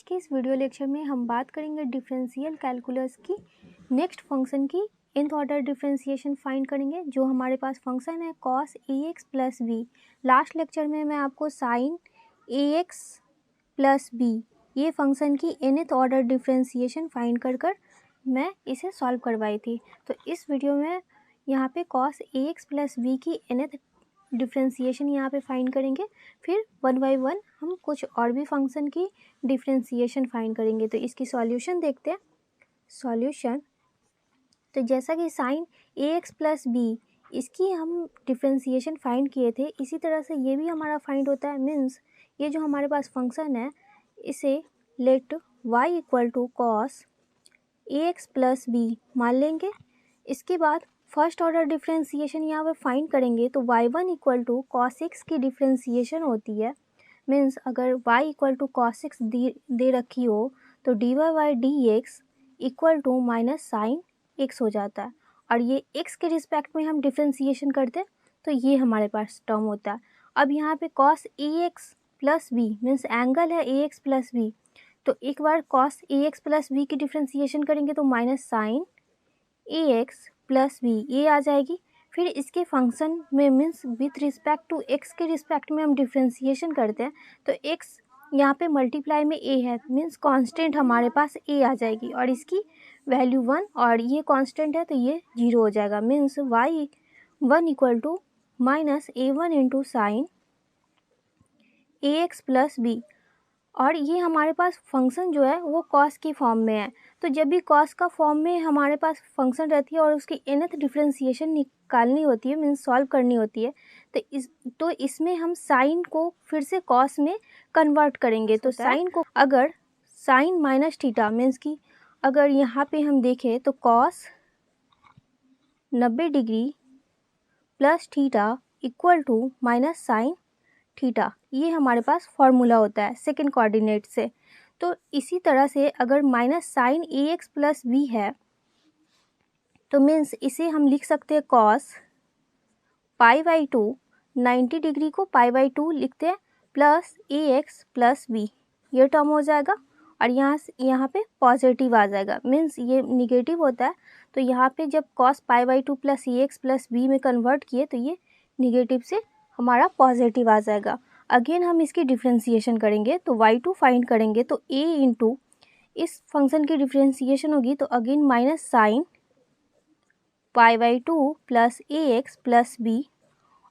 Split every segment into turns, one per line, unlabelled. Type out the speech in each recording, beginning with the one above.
के इस video lecture में हम बात करेंगे डिफरेंशियल कैलकुलस की नेक्स्ट फंक्शन की nth ऑर्डर डिफरेंशिएशन फाइंड करेंगे। जो हमारे पास फंक्शन है cos ax plus B. Last lecture में मैं आपको sin ax प्लस बी ये फंक्शन की nth ऑर्डर डिफरेंशिएशन फाइंड कर मैं इसे सॉल्व करवाई थी। तो इस वीडियो में यहाँ पे cos ax प्लस बी की nth डिफरेंशिएशन यहाँ पे फाइंड करेंगे। फिर वन बाय वन हम कुछ और भी फंक्शन की डिफरेंशिएशन फाइंड करेंगे। तो इसकी सॉल्यूशन देखते हैं। सॉल्यूशन तो जैसा कि साइन ax प्लस बी इसकी हम डिफरेंशिएशन फाइंड किए थे, इसी तरह से ये भी हमारा फाइंड होता है। मीन्स ये जो हमारे पास फंक्शन है इसे let y equal to cos ax plus B मान लेंगे। इसके बाद फर्स्ट ऑर्डर डिफरेंशिएशन यहाँ पे फाइंड करेंगे तो y1 equal to cos x की डिफरेंशिएशन होती है। मीन्स अगर y equal to cos x दे रखी हो तो dy by d x equal to minus sine x हो जाता है, और ये x के रिस्पेक्ट में हम डिफरेंशिएशन करते हैं तो ये हमारे पास टर्म होता है। अब यहाँ पे cos ax plus B means angle है ax प्लस बी, तो एक बार कॉस ax प्लस बी की डिफरेंशिएशन करेंगे तो minus sine ax plus B ये आ जाएगी। फिर इसके फंक्शन में means with respect to x के रिस्पेक्ट में हम डिफरेंशिएशन करते हैं तो x यहाँ पे मल्टीप्लाई में a है, मीन्स कांस्टेंट हमारे पास a आ जाएगी और इसकी वैल्यू 1 और ये कांस्टेंट है तो ये 0 हो जाएगा। Means y1 equal to minus a1 into sine ax plus B, और ये हमारे पास फंक्शन जो है वो कॉस की फॉर्म में है। तो जब भी कॉस का फॉर्म में हमारे पास फंक्शन रहती है और उसकी nth डिफरेंशिएशन निकालनी होती है मीन्स सॉल्व करनी होती है तो इसमें हम साइन को फिर से कॉस में कन्वर्ट करेंगे। तो साइन को अगर साइन माइनस थीटा मीन्स की अगर यहाँ पे हम देखें तो cos 90 degree plus theta equal to minus sine theta, ये हमारे पास फॉर्मूला होता है सेकंड कोऑर्डिनेट से। तो इसी तरह से अगर minus sine ax plus B है तो मीन्स इसे हम लिख सकते हैं cos pi by two, 90 degree को पाई बाई टू लिखते हैं प्लस ax प्लस बी, ये टर्म हो जाएगा और यहाँ पे पॉजिटिव आ जाएगा। मीन्स ये निगेटिव होता है तो यहाँ पे जब cos pi by two plus ax plus B में कन्वर्ट किए तो ये निगेटिव से हमारा पॉजिटिव आ जाएगा। अगेन हम इसकी डिफरेंशिएशन करेंगे तो y2 फाइंड करेंगे तो a इंटू इस फंक्शन की डिफरेंशिएशन होगी तो again minus sine pi by two plus ax plus B,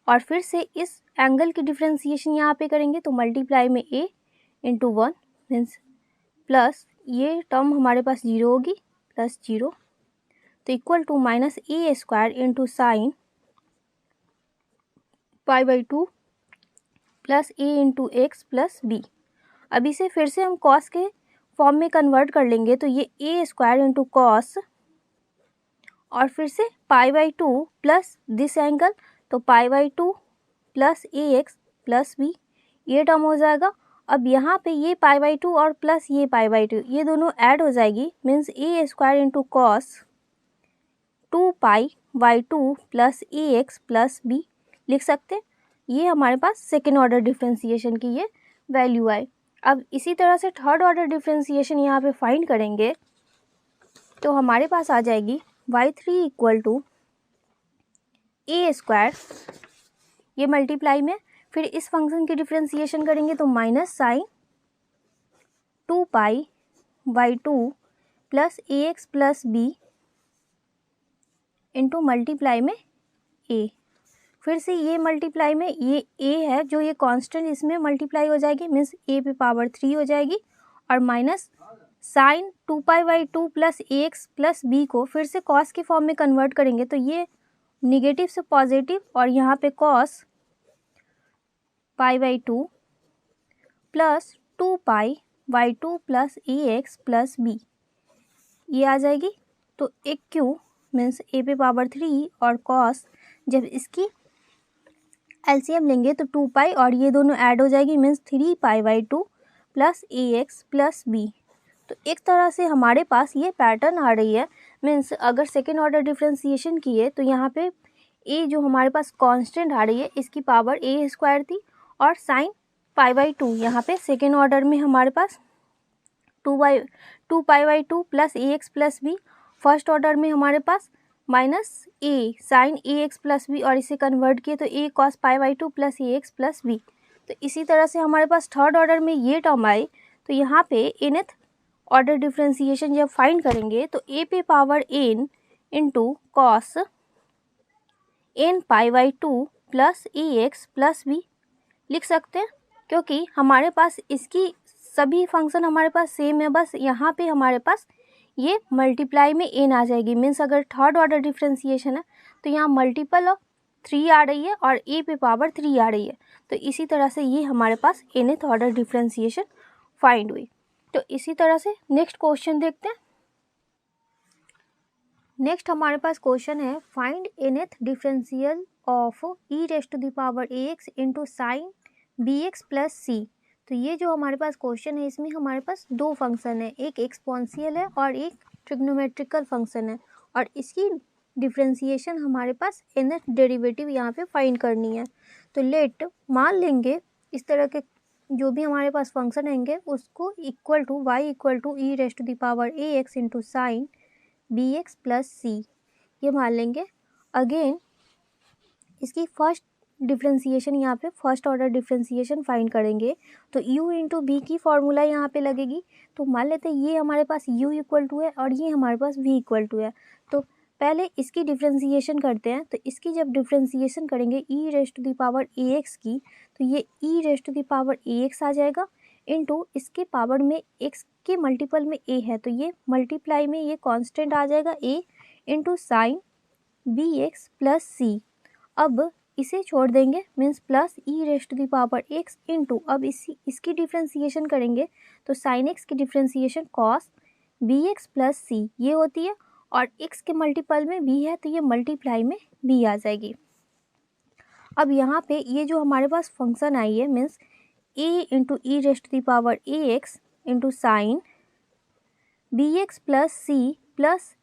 और फिर से इस एंगल की डिफरेंशिएशन यहाँ पे करेंगे तो मल्टीप्लाई में a इंटू 1 मीन्स प्लस ये टर्म हमारे पास 0 होगी प्लस 0 तो equal to minus a square into sine pi by two plus a into X plus B. अब इसे फिर से हम कॉस के फॉर्म में कन्वर्ट कर लेंगे तो ये a स्क्वायर इंटू कॉस और फिर से pi by two plus this angle तो pi by two plus A x plus B, ये टर्म हो जाएगा। अब यहाँ पे ये पाई बाई टू और प्लस ये पाई बाई टू ये दोनों ऐड हो जाएगी means a square into cos 2 pi by two plus A x plus b लिख सकते हैं। ये हमारे पास सेकेंड ऑर्डर डिफरेंशिएशन की ये वैल्यू आई। अब इसी तरह से थर्ड ऑर्डर डिफरेंशिएशन यहाँ पे फाइंड करेंगे तो हमारे पास आ जाएगी y3 equal to A square, ये मल्टीप्लाई में फिर इस फंक्शन की डिफरेंशिएशन करेंगे तो minus sine 2 pi by two plus A x plus B into multiply में a, फिर से ये मल्टीप्लाई में ये a है जो ये कांस्टेंट इसमें मल्टीप्लाई हो जाएगी मीन्स a पे पावर 3 हो जाएगी, और minus sine 2 pi by two plus A x plus B को फिर से कॉस के फॉर्म में कन्वर्ट करेंगे तो ये निगेटिव से पॉजिटिव और यहाँ पे cos pi by two plus 2 pi by two plus A x plus B ये आ जाएगी। तो एक क्यू मीन्स a पे पावर 3 और कॉस जब इसकी एलसीएम लेंगे तो 2 पाई और ये दोनों ऐड हो जाएगी means 3 pi by two plus A x plus B. तो एक तरह से हमारे पास ये पैटर्न आ रही है। मीन्स अगर सेकेंड ऑर्डर डिफरेंशिएशन किए तो यहाँ पे a जो हमारे पास कांस्टेंट आ रही है इसकी पावर a स्क्वायर थी और साइन पाई बाई टू यहाँ पे सेकेंड ऑर्डर में हमारे पास 2 pi by 2 plus A x plus b. First order में हमारे पास minus a sine a x plus B, और इसे कन्वर्ट किए तो a cos pi by 2 plus A x plus B. तो इसी तरह से हमारे पास थर्ड ऑर्डर में ये टर्म आए तो यहाँ पे nth ऑर्डर डिफ्रेंसिएशन जब फाइंड करेंगे तो ए पे power n into cos n pi by 2 plus A x plus b लिख सकते हैं, क्योंकि हमारे पास इसकी सभी फंक्शन हमारे पास सेम है, बस यहाँ पे हमारे पास ये मल्टीप्लाई में n आ जाएगी। मीन्स अगर थर्ड ऑर्डर डिफ्रेंसिएशन है तो यहाँ मल्टीपल ऑफ 3 आ रही है और a पे पावर 3 आ रही है। तो इसी तरह से ये हमारे पास nth ऑर्डर डिफ्रेंसिएशन फाइंड हुई। तो इसी तरह से नेक्स्ट क्वेश्चन देखते हैं। नेक्स्ट हमारे पास क्वेश्चन है find nth differential of e raised to the power ax into sine bx plus c। तो ये जो हमारे पास क्वेश्चन है इसमें हमारे पास दो फंक्शन है, एक एक्सपोनेंशियल है और एक ट्रिग्नोमेट्रिकल फंक्शन है, और इसकी डिफरेंशिएशन हमारे पास nth डेरिवेटिव यहाँ पे फाइंड करनी है। तो लेट मान लेंगे इस तरह के जो भी हमारे पास फंक्शन रहेंगे उसको equal to y equal to e raised to the power a x into sine b x plus c, ये मान लेंगे। अगेन इसकी फर्स्ट डिफ्रेंसिएशन यहाँ पे फर्स्ट ऑर्डर डिफ्रेंसिएशन फाइंड करेंगे तो u इंटू बी की फॉर्मूला यहाँ पे लगेगी। तो मान लेते हैं ये हमारे पास u इक्वल टू है और ये हमारे पास v इक्वल टू है। तो पहले इसकी डिफ्रेंसिएशन करते हैं। तो इसकी जब डिफ्रेंसिएशन करेंगे e raised to the power ax की, तो ये e raised to the power ax आ जाएगा इंटू इसके पावर में x के मल्टीपल में a है तो ये मल्टीप्लाई में ये कांस्टेंट आ जाएगा a into sine b x plus c. अब इसे छोड़ देंगे means plus e raised to the power x into अब इसकी डिफ्रेंसिएशन करेंगे तो साइन एक्स की differentiation cos b x plus c ये होती है, और x के मल्टीपल में b है तो ये मल्टीप्लाई में b आ जाएगी। अब यहाँ पे ये जो हमारे पास फंक्शन आई है means a into e raised to the power a x into sine b x plus c plus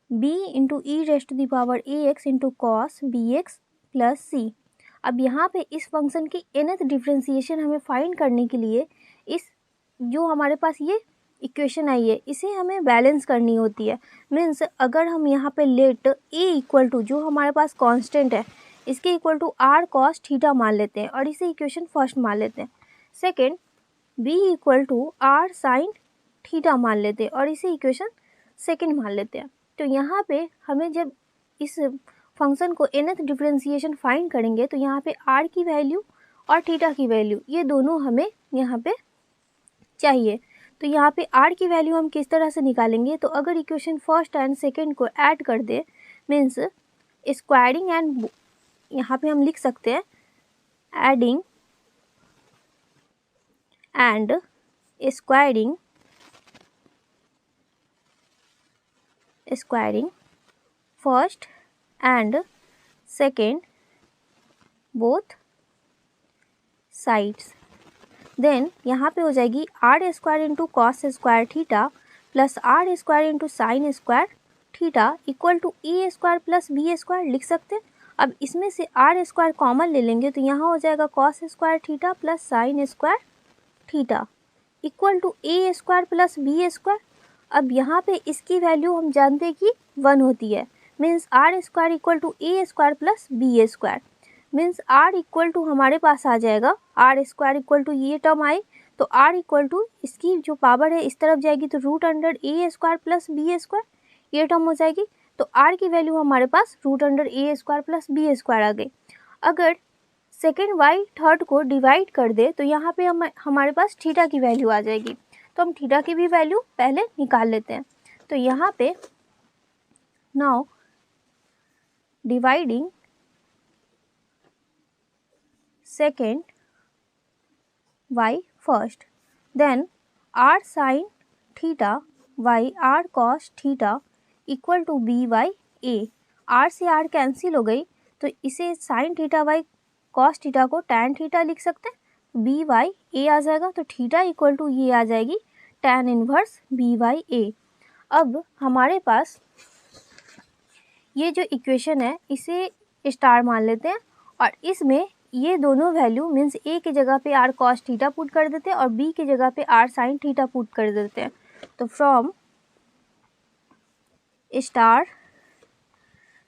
b into e raised to the power a x into cos b x plus c. अब यहाँ पे इस function की nth differentiation हमें find करने के लिए इस जो हमारे पास ये इक्वेशन आई है इसे हमें बैलेंस करनी होती है। मीन्स अगर हम यहाँ पे लेट a इक्वल टू जो हमारे पास कांस्टेंट है इसके equal to r cos theta मान लेते हैं और इसे इक्वेशन फर्स्ट मान लेते हैं। Second b equal to r sin theta मान लेते हैं और इसे इक्वेशन सेकेंड मान लेते हैं। तो यहाँ पे हमें जब इस फंक्शन को nth डिफ्रेंसिएशन फाइंड करेंगे तो यहाँ पे r की वैल्यू और थीटा की वैल्यू ये दोनों हमें यहाँ पे चाहिए। तो यहाँ पे r की वैल्यू हम किस तरह से निकालेंगे, तो अगर इक्वेशन फर्स्ट एंड सेकेंड को ऐड कर दे मीन्स स्क्वायरिंग एंड यहाँ पे हम लिख सकते हैं adding and squaring first and second both sides, then यहाँ पे हो जाएगी r square into cos square theta plus r square into sine square theta equal to A square plus b square लिख सकते हैं। अब इसमें से आर स्क्वायर कॉमन ले लेंगे तो यहाँ हो जाएगा cos square theta plus sine square theta equal to A square plus b square. अब यहाँ पे इसकी वैल्यू हम जानते हैं कि 1 होती है means r square equal to A square plus b square means r equal to हमारे पास आ जाएगा आर स्क्वायर इक्वल टू ये टर्म आए तो आर इक्वल टू इसकी जो पावर है इस तरफ जाएगी तो root under a square plus b square ये टर्म हो जाएगी। तो आर की वैल्यू हमारे पास root under a square plus b square आ गई। अगर सेकेंड वाई थर्ड को डिवाइड कर दे तो यहाँ पे हमारे पास थीटा की वैल्यू आ जाएगी। तो हम थीटा की भी वैल्यू पहले निकाल लेते हैं। तो यहाँ पे now dividing second y first, then r sin theta y r cos theta equal to b by a। r से r कैंसिल हो गई तो इसे sin theta y cos theta को tan थीटा लिख सकते हैं, b by a आ जाएगा तो थीटा इक्वल टू ये आ जाएगी tan inverse b by a। अब हमारे पास ये जो इक्वेशन है इसे स्टार मान लेते हैं और इसमें ये दोनों वैल्यू मीन्स a की जगह पे r cos थीटा पुट कर देते हैं और b की जगह पे r sin थीटा पुट कर देते हैं। तो फ्रॉम स्टार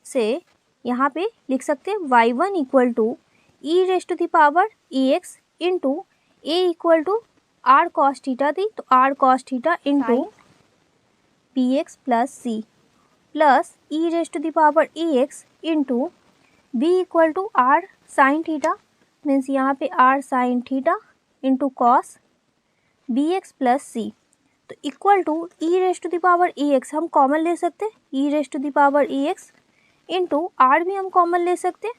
से यहाँ पे लिख सकते हैं y1 equal to e race to the power ex into a equal to r cos theta थी, तो r cos theta into p x plus c plus e race to the power ex into b equal to r sine theta, means यहाँ पे r sine theta into cos b x plus c, तो equal to e race to the power ex हम common ले सकते हैं, ई race to the power ex into r भी हम common ले सकते हैं।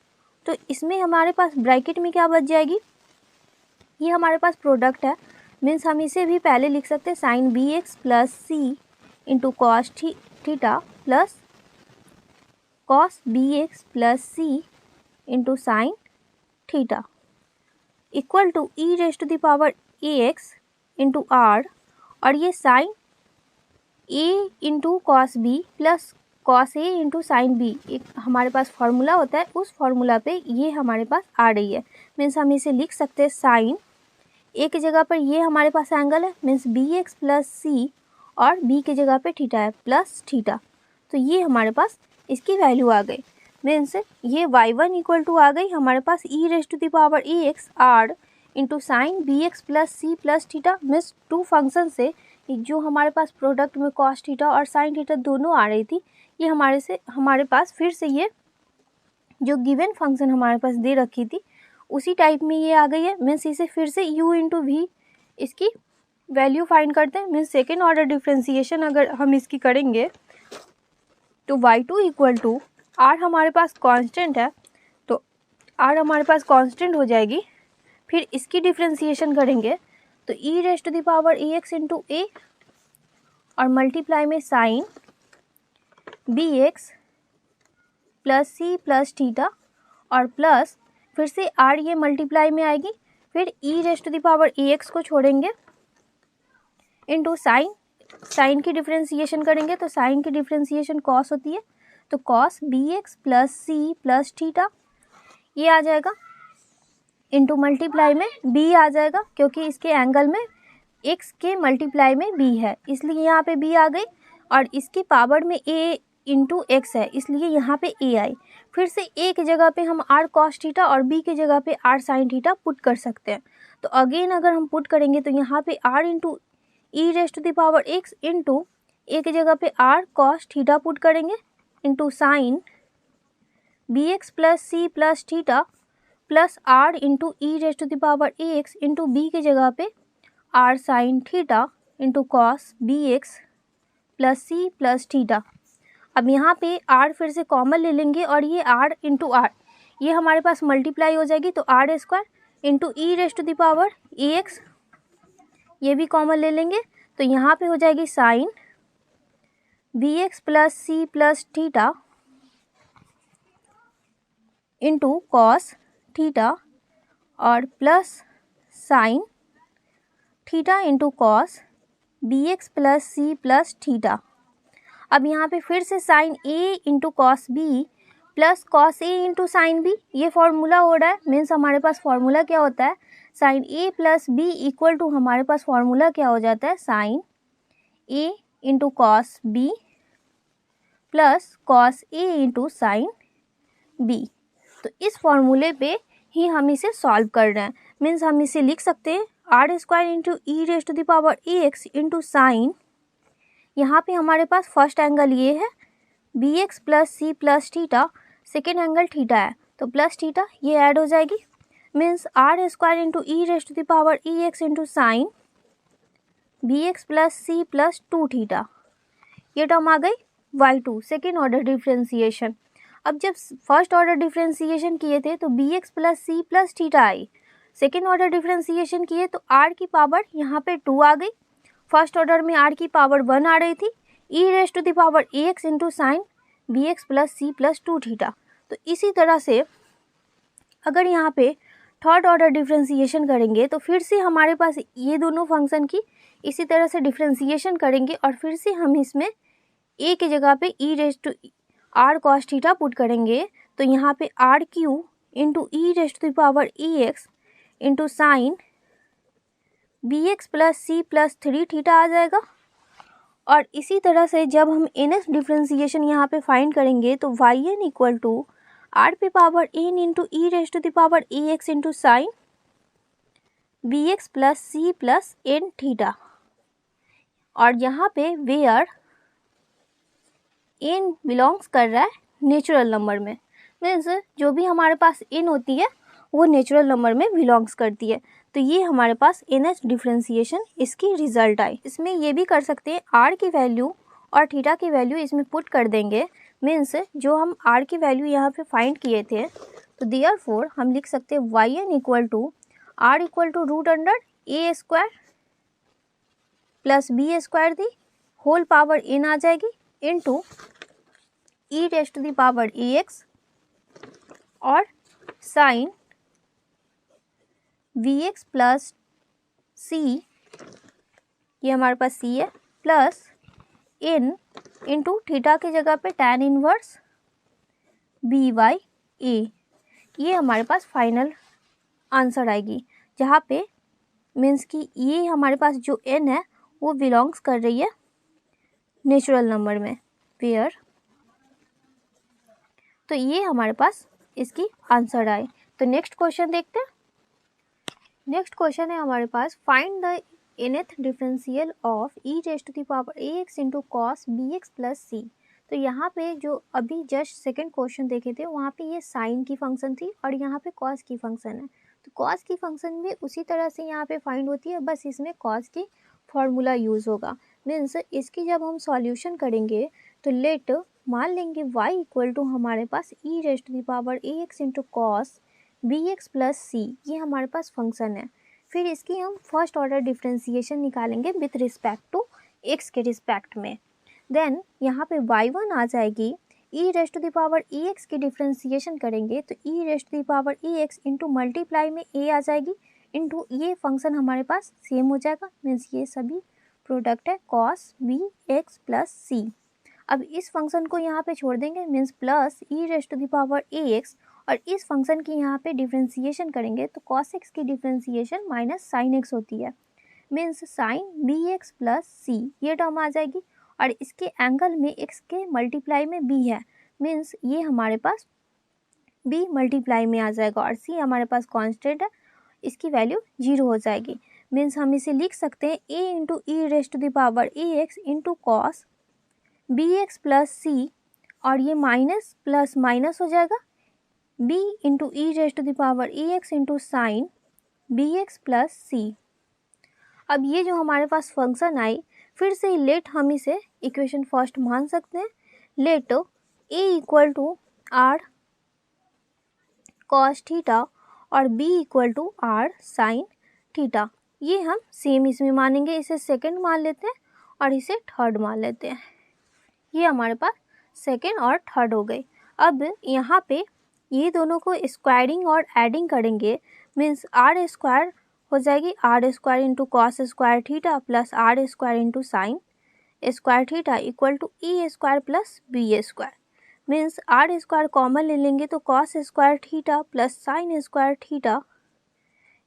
तो इसमें हमारे पास ब्रैकेट में क्या बच जाएगी, ये हमारे पास प्रोडक्ट है, मीन्स हम इसे भी पहले लिख सकते हैं sine b x plus c into cos theta plus cos b x plus c into sine theta equal to e race to the power a x into r, और ये sine a into cos b plus cos a into sine b, एक हमारे पास formula होता है, उस formula पे ये हमारे पास आ रही है, मीन्स हम इसे लिख सकते हैं साइन ए की जगह पर ये हमारे पास एंगल है, means B x plus c, और बी की जगह पे थीटा है प्लस थीटा, तो ये हमारे पास इसकी वैल्यू आ गई, मीन्स ये y1 इक्वल टू आ गई हमारे पास e race to the power a x r into sine b x plus c plus theta, means two function से जो हमारे पास प्रोडक्ट में कॉस थीटा और साइन थीटा दोनों आ रही थी, ये हमारे पास फिर से ये जो गिवन फंक्शन हमारे पास दे रखी थी उसी टाइप में ये आ गई है, मीन्स इसे फिर से u इंटू वी इसकी वैल्यू फाइंड करते हैं, मीन्स सेकेंड ऑर्डर डिफ्रेंसिएशन अगर हम इसकी करेंगे तो y2 इक्वल टू r हमारे पास कांस्टेंट है, तो r हमारे पास कांस्टेंट हो जाएगी, फिर इसकी डिफ्रेंसिएशन करेंगे तो e race to the power a x into a और मल्टीप्लाई में sine b x plus c plus theta और प्लस फिर से आर ये मल्टीप्लाई में आएगी, फिर e race to the power a x को छोड़ेंगे इंटू साइन की डिफ्रेंसिएशन करेंगे, तो साइन की डिफ्रेंसिएशन कॉस होती है, तो cos b x plus c plus theta ये आ जाएगा इंटू मल्टीप्लाई में बी आ जाएगा, क्योंकि इसके एंगल में एक्स के मल्टीप्लाई में बी है इसलिए यहाँ पे बी आ गई, और इसकी पावर में ए इंटू एक्स है इसलिए यहाँ पे ए आई, फिर से ए की जगह पे हम आर कॉस थीटा और बी की जगह पे आर साइन थीटा पुट कर सकते हैं, तो अगेन अगर हम पुट करेंगे तो यहाँ पे r into e race to the power x into a की जगह पे आर कॉस थीटा पुट करेंगे into sine b x plus c plus theta plus r into e race to the power a x into b की जगह पे r sine theta into cos b x plus c plus theta. अब यहाँ पे are फिर से common ले लेंगे और ये आर इंटू आर ये हमारे पास मल्टीप्लाई हो जाएगी, तो r square into e race to the power a x ये भी कॉमन ले लेंगे, तो यहाँ पे हो जाएगी sine b x plus c plus theta into cos theta और plus sine theta into cos b x plus c plus theta. अब यहाँ पे फिर से sine a into cos b plus cos a into sine b ये formula हो रहा है, मीन्स हमारे पास फॉर्मूला क्या होता है sine a plus b equal to हमारे पास फॉर्मूला क्या हो जाता है sine a into cos b plus cos a into sine b. तो इस फॉर्मूले पे ही हम इसे सॉल्व कर रहे हैं, मीन्स हम इसे लिख सकते हैं r square into e race to the power a x into sine, यहाँ पे हमारे पास फर्स्ट एंगल ये है b x plus c plus theta, second angle theta है तो प्लस थीटा ये ऐड हो जाएगी, means r square into e race to the power e x into sine b x plus c plus two theta, ये term आ गई y2 second order differentiation. अब जब फर्स्ट ऑर्डर डिफ्रेंसिएशन किए थे तो b x plus c plus theta आई, second order differentiation किए तो आर की पावर यहाँ पे 2 आ गई, फर्स्ट ऑर्डर में आर की पावर 1 आ रही थी, e race to the power a x into sine b x plus c plus two theta. तो इसी तरह से अगर यहाँ पे थर्ड ऑर्डर डिफ्रेंसिएशन करेंगे तो फिर से हमारे पास ये दोनों फंक्शन की इसी तरह से डिफ्रेंसिएशन करेंगे और फिर से हम इसमें ए की जगह पे e race to r cos theta put करेंगे, तो यहाँ पे r q into e race to the power e x into sine b x plus c plus three theta आ जाएगा, और इसी तरह से जब हम nth डिफ्रेंसिएशन यहाँ पे फाइंड करेंगे तो yn इक्वल टू आर पे power n into e raised to the power a x into sine b x plus c plus n theta, और यहाँ पे वेयर n बिलोंग्स कर रहा है नेचुरल नंबर में, मीन्स जो भी हमारे पास n होती है वो नेचुरल नंबर में बिलोंग्स करती है। तो ये हमारे पास nth डिफ्रेंसिएशन इसकी रिजल्ट आई। इसमें ये भी कर सकते हैं r की वैल्यू और थीटा की वैल्यू इसमें पुट कर देंगे, मीन्स जो हम r की वैल्यू यहाँ पे फाइंड किए थे तो देयरफॉर हम लिख सकते हैं yn equal to r equal to root under a square plus b square the whole power n आ जाएगी into e raised to the power a x और sine v x plus c, ये हमारे पास सी है, प्लस एन इंटू थीटा की जगह पे tan inverse B by ए, ये हमारे पास फाइनल आंसर आएगी, जहाँ पे मीन्स कि ये हमारे पास जो n है वो बिलोंग्स कर रही है नेचुरल नंबर में वेयर, तो ये हमारे पास इसकी आंसर आए। तो नेक्स्ट क्वेश्चन देखते हैं। नेक्स्ट क्वेश्चन है हमारे पास find the nth differential of e raised to the power a x into cos b x plus c. तो यहाँ पे जो अभी जस्ट सेकंड क्वेश्चन देखे थे वहाँ पे ये साइन की फंक्शन थी और यहाँ पे कॉस की फंक्शन है। तो कॉस की फंक्शन भी उसी तरह से यहाँ पे फाइंड होती है, बस इसमें कॉस की फॉर्मूला यूज़ होगा। मीन्स इसकी जब हम सॉल्यूशन करेंगे तो लेट मान लेंगे y इक्वल टू हमारे पास e raised to the power a x into cos b x plus c, ये हमारे पास फंक्शन है। फिर इसकी हम फर्स्ट ऑर्डर डिफरेंशिएशन निकालेंगे विथ रिस्पेक्ट टू x के रिस्पेक्ट में। देन यहाँ पे y1 आ जाएगी, e raised to the power a x की डिफरेंशिएशन करेंगे तो e raised to the power a x into multiply में a आ जाएगी इंटू ये फंक्शन हमारे पास सेम हो जाएगा, मीन्स ये सभी प्रोडक्ट है cos b x plus c. अब इस फंक्शन को यहाँ पे छोड़ देंगे, means plus e raised to the power a x, और इस फंक्शन की यहाँ पे डिफरेंशिएशन करेंगे तो cos x की डिफरेंशिएशन माइनस साइन x होती है, means sine b x plus c ये टर्म आ जाएगी, और इसके एंगल में x के मल्टीप्लाई में b है, मीन्स ये हमारे पास b मल्टीप्लाई में आ जाएगा, और c हमारे पास कांस्टेंट है, इसकी वैल्यू 0 हो जाएगी। मीन्स हम इसे लिख सकते हैं a into e raised to the power a x into cos b x plus c, और ये माइनस प्लस माइनस हो जाएगा b into e raised to the power a x into sine b x plus c. अब ये जो हमारे पास function आई, फिर से लेट हम इसे इक्वेशन फर्स्ट मान सकते हैं। Let a equal to r cos theta और b equal to r sine theta, ये हम सेम इसमें मानेंगे, इसे सेकंड मान लेते हैं और इसे थर्ड मान लेते हैं। ये हमारे पास सेकंड और थर्ड हो गई। अब यहाँ पे ये दोनों को स्क्वायरिंग और एडिंग करेंगे, मीन्स आर स्क्वायर हो जाएगी, r square into cos square theta plus r square into sine square theta equal to e square plus b square, means r square common ले लेंगे तो cos square theta plus sine square theta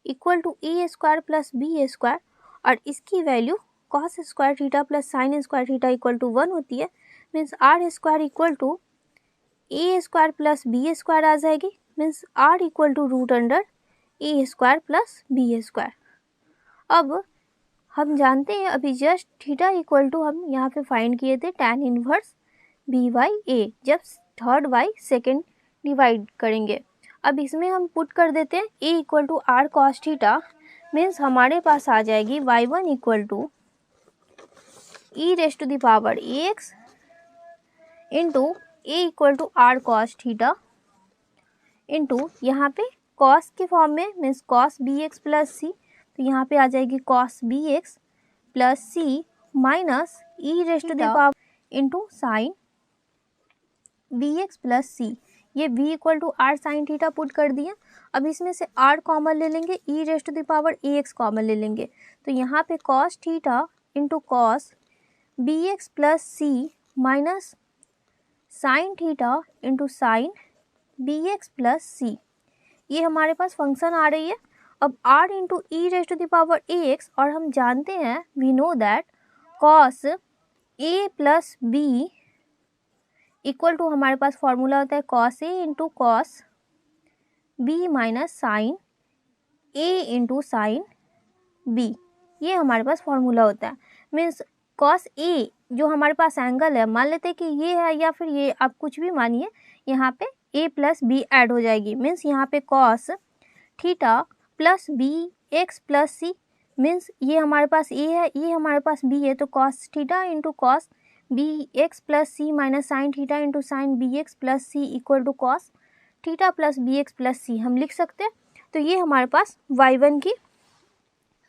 equal to e square plus b square, और इसकी value cos square theta plus sine square theta equal to 1 होती है, means r square equal to A square plus b square आ जाएगी, means r equal to root under a square plus b square. अब हम जानते हैं अभी just theta equal to हम यहाँ पे फाइंड किए थे tan इनवर्स बी बाई ए, जब थर्ड बाई सेकेंड डिवाइड करेंगे। अब इसमें हम पुट कर देते हैं a equal to r cos theta, means हमारे पास आ जाएगी y1 equal to e raised to the power a x into a equal to r cos theta into यहाँ पे कॉस के फॉर्म में means cos b x plus c, तो यहाँ पे आ जाएगी cos b x plus c minus e raised to the power into sine b x plus c. ये v equal to r sine theta put कर दिया। अब इसमें से r कॉमन ले लेंगे, e raised to the power a x common ले लेंगे, तो यहाँ पे cos theta into cos b x plus c minus sine theta into sine b x plus c, ये हमारे पास फंक्शन आ रही है। अब r into e raised to the power a x, और हम जानते हैं we know that cos a plus b equal to हमारे पास फॉर्मूला होता है cos a into cos b minus sine a into sine b. ये हमारे पास फॉर्मूला होता है। मीन्स कॉस ए जो हमारे पास एंगल है, मान लेते हैं कि ये है या फिर ये, आप कुछ भी मानिए, यहाँ पे a प्लस बी ऐड हो जाएगी। मीन्स यहाँ पे cos theta plus b x plus c, means ये हमारे पास a है, ये हमारे पास b है, तो cos theta into cos b x plus c minus sine theta into sine b x plus c equal to cos theta plus b x plus c हम लिख सकते हैं। तो ये हमारे पास y1 की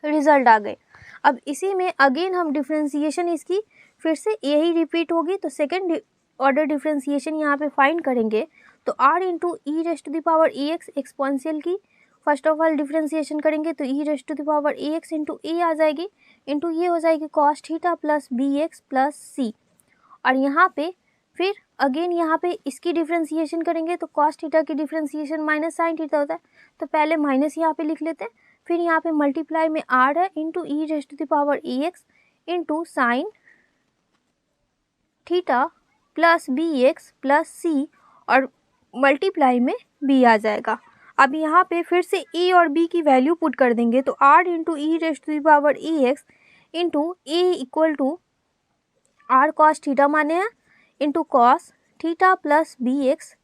रिजल्ट आ गए। अब इसी में अगेन हम डिफ्रेंसिएशन इसकी फिर से यही रिपीट होगी, तो सेकेंड ऑर्डर डिफ्रेंसिएशन यहाँ पे फाइंड करेंगे। तो r into e race to the power a x exponential की फर्स्ट ऑफ ऑल डिफ्रेंसिएशन करेंगे तो e race to the power a x into a आ जाएगी, इंटू ये हो जाएगी cos theta plus b x plus c. और यहाँ पे फिर अगेन यहाँ पे इसकी डिफ्रेंसिएशन करेंगे तो कॉस थीटा की डिफ्रेंसिएशन माइनस साइन थीटा होता है, तो पहले माइनस यहाँ पे लिख लेते हैं। फिर यहाँ पे मल्टीप्लाई में r है into e race to the power a x into sine theta plus b x plus c, और मल्टीप्लाई में b आ जाएगा। अब यहाँ पे फिर से a और b की वैल्यू पुट कर देंगे तो r into e race to the power a x into a equal to r cos theta माने हैं into cos theta plus b x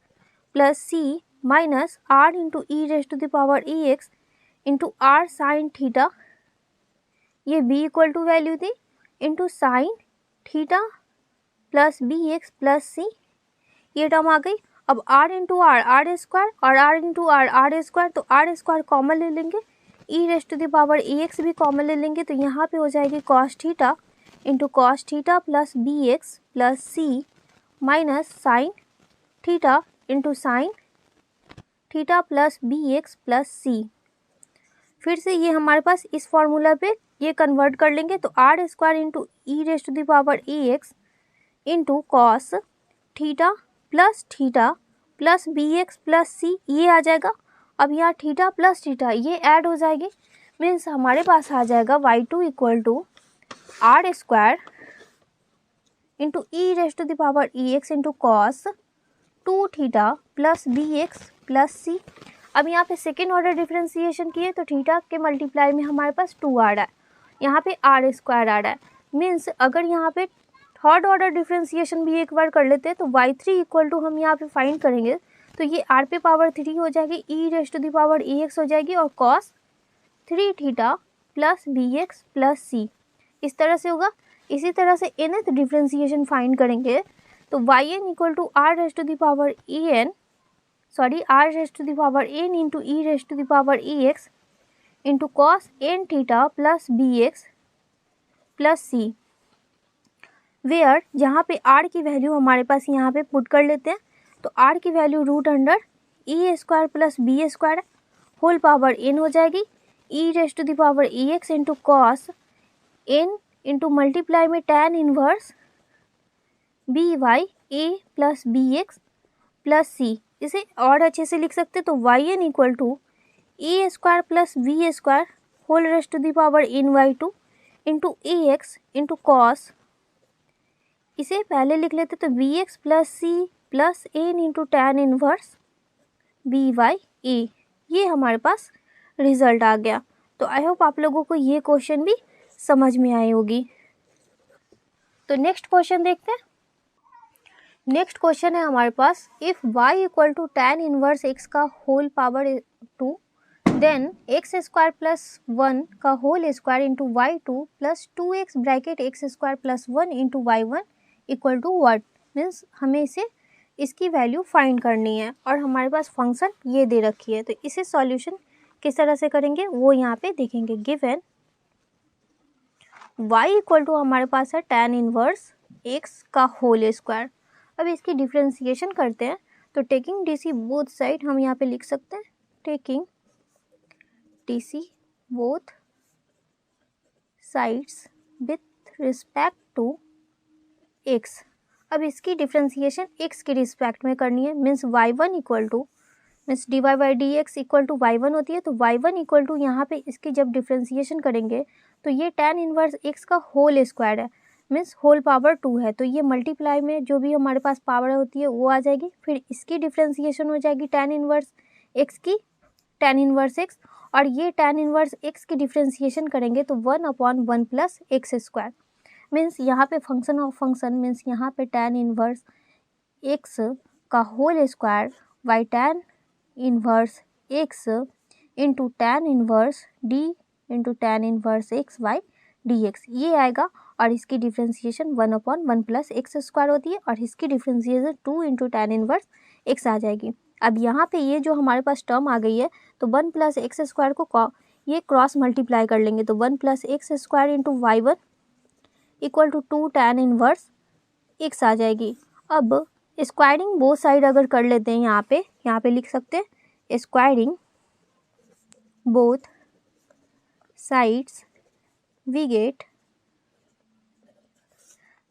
plus c minus r into e race to the power a x into r sine theta, ये b equal to value थी, into sine theta plus b x plus c, ये term आ गई। अब r into r square और r into r square, तो r square common ले लेंगे, e race to the power a x भी कॉमन ले लेंगे, तो यहाँ पे हो जाएगी cos theta into cos theta plus b x plus c minus sine theta into sine theta plus b x plus c. फिर से ये हमारे पास इस फॉर्मूला पे ये कन्वर्ट कर लेंगे, तो r square into e race to the power a x into cos theta plus b x plus c, ये आ जाएगा। अब यहाँ थीटा प्लस थीटा ये ऐड हो जाएगी, मीन्स हमारे पास आ जाएगा y2 equal to r square into e race to the power e x into cos 2 theta plus b x plus c. अब यहाँ पे सेकेंड ऑर्डर डिफ्रेंसिएशन किए तो थीटा के मल्टीप्लाई में हमारे पास 2 आ रहा है, यहाँ पे आर स्क्वायर आ रहा है। मीन्स अगर यहाँ पे थर्ड ऑर्डर डिफ्रेंसिएशन भी एक बार कर लेते हैं तो y3 इक्वल टू हम यहाँ पे फाइंड करेंगे तो ये r पे पावर 3 हो जाएगी, e race to the power a x हो जाएगी, और cos 3 theta plus b x plus c इस तरह से होगा। इसी तरह से nth डिफ्रेंसिएशन फाइंड करेंगे तो yn equal to r raised to the power r raised to the power n into e race to the power a x into cos n theta plus b x plus c, where जहाँ पे r की value हमारे पास यहाँ पे put कर लेते हैं, तो r की value root under a square plus b square whole power n हो जाएगी, e race to the power a x into cos n into multiply में tan inverse b y a plus b x plus c. इसे और अच्छे से लिख सकते तो yn equal to A square plus b square whole raise to the power ny2 into a x into cos, इसे पहले लिख लेते तो b x plus c plus n into tan inverse b y a. ये हमारे पास result आ गया। तो I hope आप लोगों को ये क्वेश्चन भी समझ में आई होगी। तो नेक्स्ट क्वेश्चन देखते हैं। नेक्स्ट क्वेश्चन है हमारे पास, if y equal to tan inverse x का whole power 2 then x square plus 1 का whole square into y2 plus 2x bracket x square plus 1 into y1 equal to what. Means हमें इसकी value find करनी है और हमारे पास function ये दे रखी है, तो इसे सॉल्यूशन किस तरह से करेंगे वो यहाँ पे देखेंगे। गिवन y इक्वल टू हमारे पास है tan इनवर्स x का होल स्क्वायर। अब इसकी डिफ्रेंसिएशन करते हैं तो टेकिंग डी बोथ साइड हम यहाँ पे लिख सकते हैं, taking d both sides with respect to x। अब इसकी डिफ्रेंसिएशन x के रिस्पेक्ट में करनी है, मीन्स y1 इक्वल टू means d y by d x equal to y1 होती है, तो y1 इक्वल टू यहाँ पे इसकी जब डिफ्रेंसिएशन करेंगे तो ये tan इनवर्स x का होल स्क्वायर है, मीन्स होल पावर 2 है, तो ये मल्टीप्लाई में जो भी हमारे पास पावर होती है वो आ जाएगी। फिर इसकी डिफ्रेंसिएशन हो जाएगी tan इनवर्स x की, tan इनवर्स x, और ये tan इनवर्स x की डिफ्रेंसिएशन करेंगे तो 1/1 प्लस एक्स स्क्वायर। मीन्स यहाँ पे फंक्शन ऑफ फंक्शन मीन्स यहाँ पे tan इनवर्स x का whole square by tan inverse x into tan inverse d into tan inverse x by dx, ये आएगा। और इसकी डिफ्रेंसिएशन 1/1 प्लस एक्स स्क्वायर होती है, और इसकी differentiation 2 into tan inverse x आ जाएगी। अब यहाँ पे ये जो हमारे पास टर्म आ गई है तो 1 प्लस एक्स स्क्वायर को ये क्रॉस मल्टीप्लाई कर लेंगे, तो 1 plus x square into y1 equal to 2 tan inverse x आ जाएगी। अब स्क्वायरिंग बोथ साइड अगर कर लेते हैं यहाँ पे लिख सकते हैं squaring both sides we get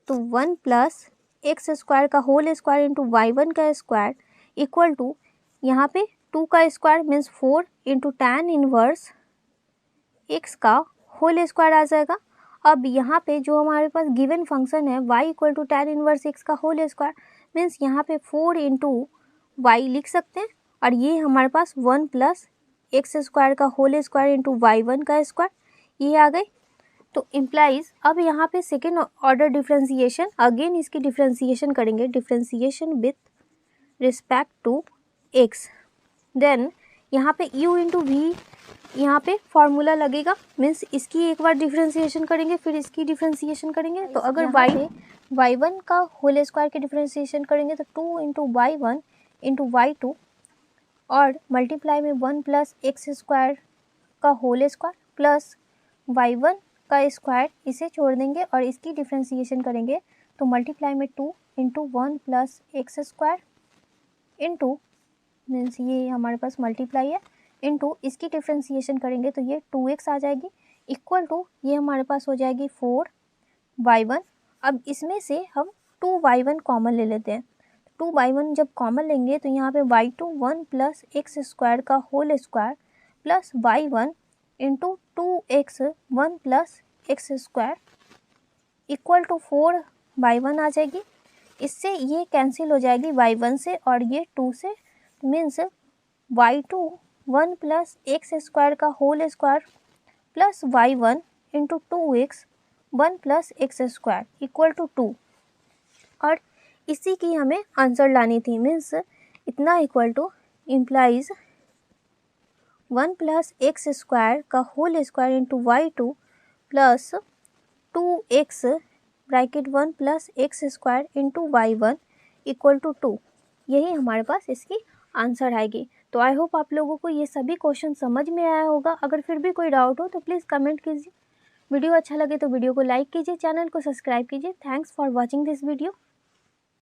तो 1 प्लस एक्स स्क्वायर का होल स्क्वायर इंटू y1 का स्क्वायर इक्वल टू यहाँ पे 2 का square means 4 into tan inverse x का होल स्क्वायर आ जाएगा। अब यहाँ पे जो हमारे पास गिवन फंक्शन है y equal to tan inverse x का होल स्क्वायर मीन्स यहाँ पे 4 इंटू वाई लिख सकते हैं, और ये हमारे पास 1 प्लस एक्स स्क्वायर का होल स्क्वायर इंटू y1 का स्क्वायर ये आ गई। तो इम्प्लाइज अब यहाँ पे सेकेंड ऑर्डर डिफ्रेंसिएशन, अगेन इसकी डिफ्रेंसिएशन करेंगे, differentiation with respect to x। Then यहाँ पे u इंटू वी यहाँ पे फॉर्मूला लगेगा, मीन्स इसकी एक बार डिफ्रेंसिएशन करेंगे फिर इसकी डिफ्रेंसिएशन करेंगे। तो अगर y1 का होल स्क्वायर की डिफ्रेंसिएशन करेंगे तो 2 इंटू y1 इंटू y2 और मल्टीप्लाई में 1 प्लस एक्स स्क्वायर का होल स्क्वायर प्लस y1 का स्क्वायर, इसे छोड़ देंगे और इसकी डिफ्रेंसिएशन करेंगे तो मल्टीप्लाई में 2 into 1 plus x square into means ये हमारे पास मल्टीप्लाई है इंटू इसकी डिफ्रेंसिएशन करेंगे तो ये 2x आ जाएगी इक्वल टू ये हमारे पास हो जाएगी 4y1। अब इसमें से हम 2y1 कॉमन ले लेते हैं, 2y1 जब कॉमन लेंगे तो यहाँ पे y2 1 प्लस एक्स स्क्वायर का whole square plus y1 into 2x 1 plus x square equal to 4y1 आ जाएगी। इससे ये कैंसिल हो जाएगी y1 से और ये 2 से, means y2 1 plus x square का whole square plus y1 into 2x 1 plus x square equal to 2, और इसी की हमें आंसर लानी थी, मीन्स इतना equal to implies 1 plus x square का whole square into y2 plus 2x bracket 1 plus x square into y1 equal to 2, यही हमारे पास इसकी आंसर आएगी। तो आई होप आप लोगों को ये सभी क्वेश्चन समझ में आया होगा। अगर फिर भी कोई डाउट हो तो प्लीज़ कमेंट कीजिए। वीडियो अच्छा लगे तो वीडियो को लाइक कीजिए, चैनल को सब्सक्राइब कीजिए। Thanks for watching this video.